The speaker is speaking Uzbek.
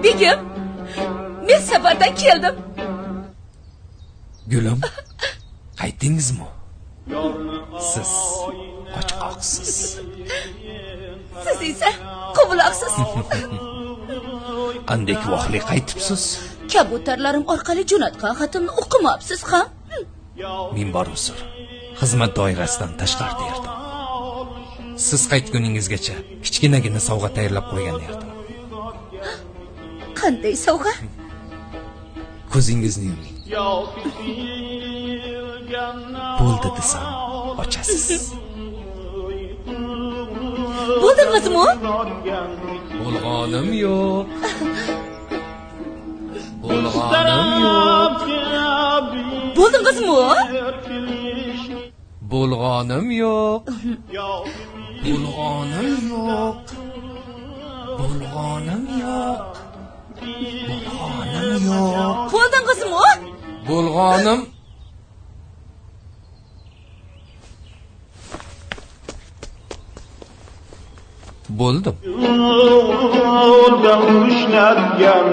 Begim, men safardan keldim. Gülüm, qaytdingizmi? Siz qochqoqsiz. Siz esa qubuloqsiz. Andek vaqtli qaytibsiz. Kabutarlarim orqali jo'natgan xatimni o'qimabsiz ham? Men bor uzr. Xizmat doirasidan tashqarida erdim. Siz qaytguningizgacha kichkinagina sovg'a tayyorlab qo'ygan edim. Qanday sovg'a? Ko'zingizni yuming. Bo'ldi desam, ochasiz. Bo'ldingizmi? Bo'lg'anim yo'q. Bo'lg'anim yo'q. Bo'ldingizmi? Bo'lg'anim yo'q. Bo'lg'anim yo'q. Bo'lg'anim yo'q. Bo'lg'anim yo'q. Bo'ldingizmi? Bo'lg'anim. Bo'ldim. Yoldan urishnadigan